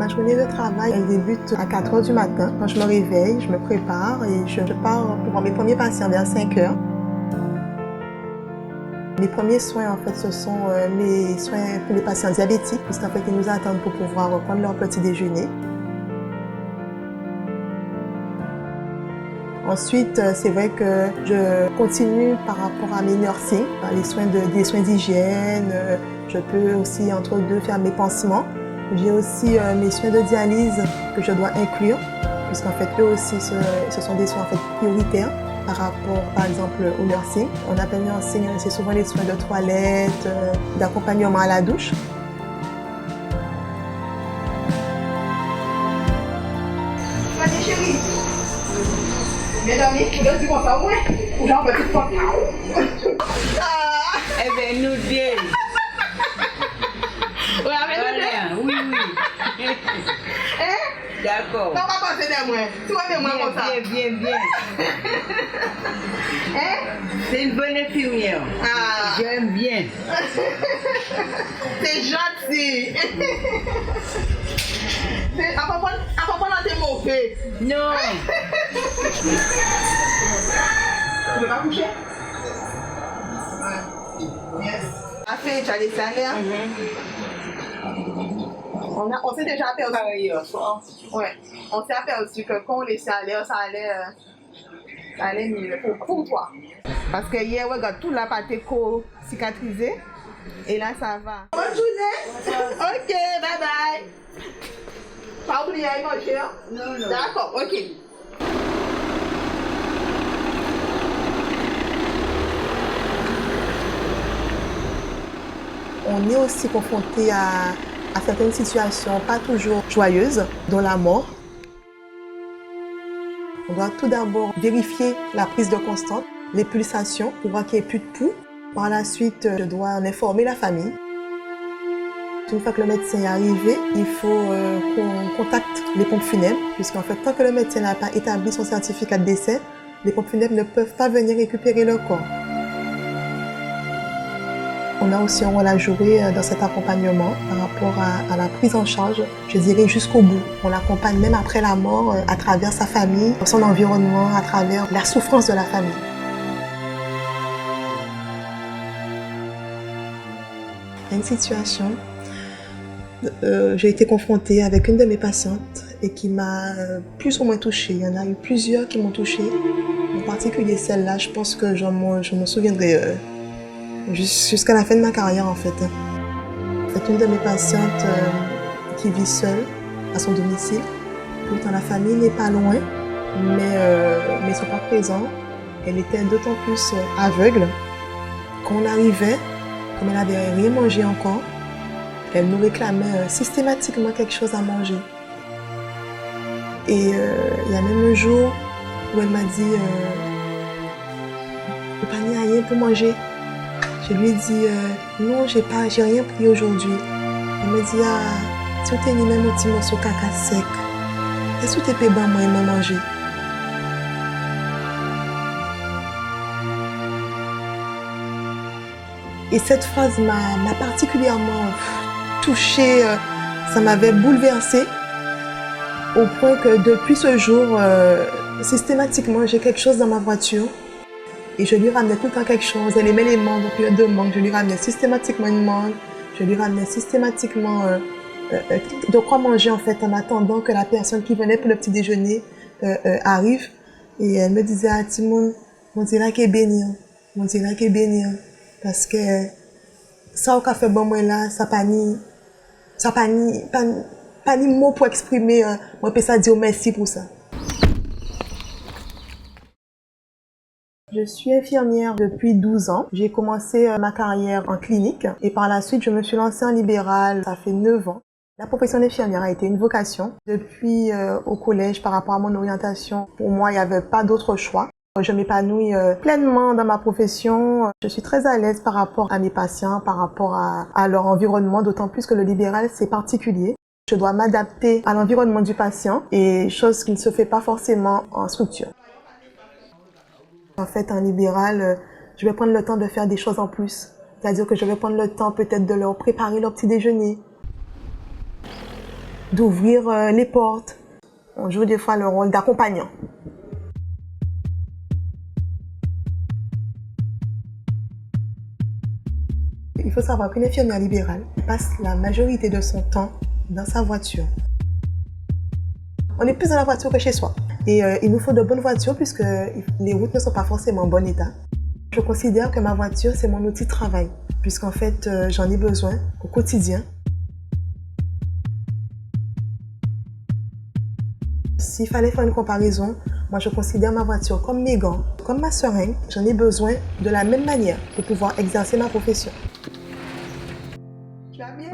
Ma journée de travail, elle débute à 4 heures du matin. Quand je me réveille, je me prépare et je pars pour voir mes premiers patients vers 5 heures. Les premiers soins, en fait, ce sont les soins pour les patients diabétiques, puisqu'en fait, ils nous attendent pour pouvoir prendre leur petit déjeuner. Ensuite, c'est vrai que je continue par rapport à mes nursing, des soins d'hygiène. Je peux aussi, entre deux, faire mes pansements. J'ai aussi mes soins de dialyse que je dois inclure, puisqu'en fait, eux aussi, ce sont des soins en fait, prioritaires par rapport, par exemple, au nursing. On appelle nursing, c'est souvent les soins de toilette, d'accompagnement à la douche. Vas-y, chérie. Mesdames, vous laissez comme ça, ouais. Ou là, on va tout faire. Eh bien, nous deux. Ouais, avec nous deux. Oui. Hein? D'accord. Non, on va passer de moi. Tu vois, mais moi comme ça. Bien. Hein? C'est une bonne infirmière. Ah. J'aime bien. C'est gentil. À propos dans tes mauvais. Non. Tu veux pas coucher? Yes. Après, tu as les salaires. On s'est déjà aperçu. Ouais. On s'est aperçu que quand on les salaires, ça allait mieux pour toi. Parce que hier, regarde, tout la pâté cicatrisé. Et là, ça va. Bonne journée. Ok, bye bye. Pas oublier à manger. Non. D'accord, ok. On est aussi confronté à certaines situations pas toujours joyeuses, dont la mort. On doit tout d'abord vérifier la prise de constante, les pulsations pour voir qu'il n'y ait plus de pouls. Par la suite, je dois en informer la famille. Une fois que le médecin est arrivé, il faut qu'on contacte les pompes funèbres, puisqu'en fait, tant que le médecin n'a pas établi son certificat de décès, les pompes funèbres ne peuvent pas venir récupérer le corps. On a aussi un rôle à jouer dans cet accompagnement par rapport à la prise en charge, je dirais jusqu'au bout. On l'accompagne même après la mort, à travers sa famille, son environnement, à travers la souffrance de la famille. Il y a une situation, j'ai été confrontée avec une de mes patientes et qui m'a plus ou moins touchée. Il y en a eu plusieurs qui m'ont touchée. En particulier celle-là, je pense que je me souviendrai jusqu'à la fin de ma carrière en fait. C'est une de mes patientes qui vit seule à son domicile. Pourtant la famille n'est pas loin, mais ils ne sont pas présents. Elle était d'autant plus aveugle. Quand on arrivait, comme elle n'avait rien mangé encore, elle nous réclamait systématiquement quelque chose à manger. Et il y a même un jour où elle m'a dit « Je n'ai pas ni rien pour manger ». Je lui ai dit non, j'ai rien pris aujourd'hui. Elle me dit si tu as même un petit morceau de caca sec, est-ce que tu peux moi manger? Et cette phrase m'a particulièrement touchée, ça m'avait bouleversée au point que depuis ce jour, systématiquement, j'ai quelque chose dans ma voiture. Et je lui ramenais tout le temps quelque chose. Elle aimait les mangues, en période de mangue. Je lui ramenais systématiquement une mangue. Je lui ramenais systématiquement de quoi manger en fait en attendant que la personne qui venait pour le petit déjeuner arrive. Et elle me disait à Timon, on dirait qu'elle est bénie. On dirait qu'elle est bénie. Parce que ça au café bon moi là, ça pas ni mot pour exprimer. Moi je peux ça dire merci pour ça. Je suis infirmière depuis 12 ans. J'ai commencé ma carrière en clinique et par la suite, je me suis lancée en libéral. Ça fait 9 ans. La profession d'infirmière a été une vocation. Depuis au collège, par rapport à mon orientation, pour moi, il n'y avait pas d'autre choix. Je m'épanouis pleinement dans ma profession. Je suis très à l'aise par rapport à mes patients, par rapport à leur environnement, d'autant plus que le libéral, c'est particulier. Je dois m'adapter à l'environnement du patient et chose qui ne se fait pas forcément en structure. En fait, en libéral, je vais prendre le temps de faire des choses en plus. C'est-à-dire que je vais prendre le temps peut-être de leur préparer leur petit déjeuner, d'ouvrir les portes. On joue des fois le rôle d'accompagnant. Il faut savoir qu'une infirmière libérale passe la majorité de son temps dans sa voiture. On est plus dans la voiture que chez soi. Et il nous faut de bonnes voitures puisque les routes ne sont pas forcément en bon état. Je considère que ma voiture, c'est mon outil de travail, puisqu'en fait, j'en ai besoin au quotidien. S'il fallait faire une comparaison, moi je considère ma voiture comme mes gants, comme ma seringue. J'en ai besoin de la même manière pour pouvoir exercer ma profession. Tu vas bien?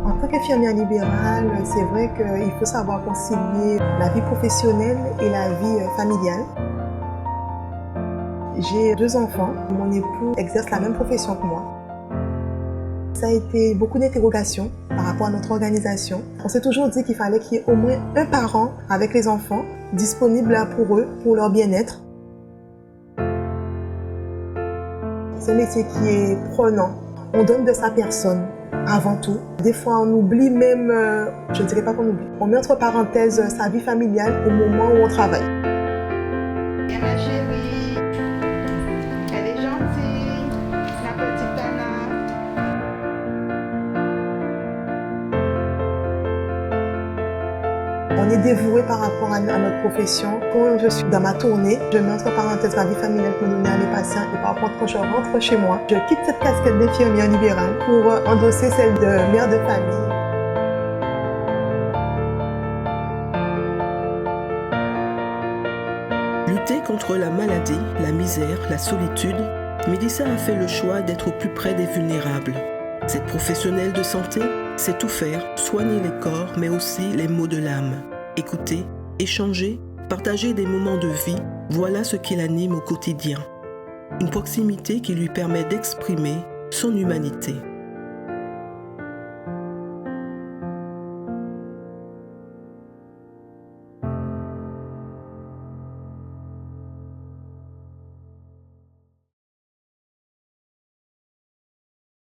En tant qu'infirmière libérale, c'est vrai qu'il faut savoir concilier la vie professionnelle et la vie familiale. J'ai 2 enfants. Mon époux exerce la même profession que moi. Ça a été beaucoup d'interrogations par rapport à notre organisation. On s'est toujours dit qu'il fallait qu'il y ait au moins un parent avec les enfants, disponible pour eux, pour leur bien-être. C'est un métier qui est prenant. On donne de sa personne avant tout. Des fois, on oublie même, je ne dirais pas qu'on oublie, on met entre parenthèses sa vie familiale au moment où on travaille. Bien ma chérie, elle est gentille, la petite Anna. On est dévoué par rapport à notre profession. Quand je suis dans ma tournée, je mets entre parenthèses ma vie familiale pour donner à mes patients. Et par contre, quand je rentre chez moi, je quitte cette casquette d'infirmière libérale pour endosser celle de mère de famille. Lutter contre la maladie, la misère, la solitude, Mélissa a fait le choix d'être au plus près des vulnérables. Cette professionnelle de santé sait tout faire, soigner les corps, mais aussi les maux de l'âme. Écouter, échanger, partager des moments de vie, voilà ce qui l'anime au quotidien. Une proximité qui lui permet d'exprimer son humanité.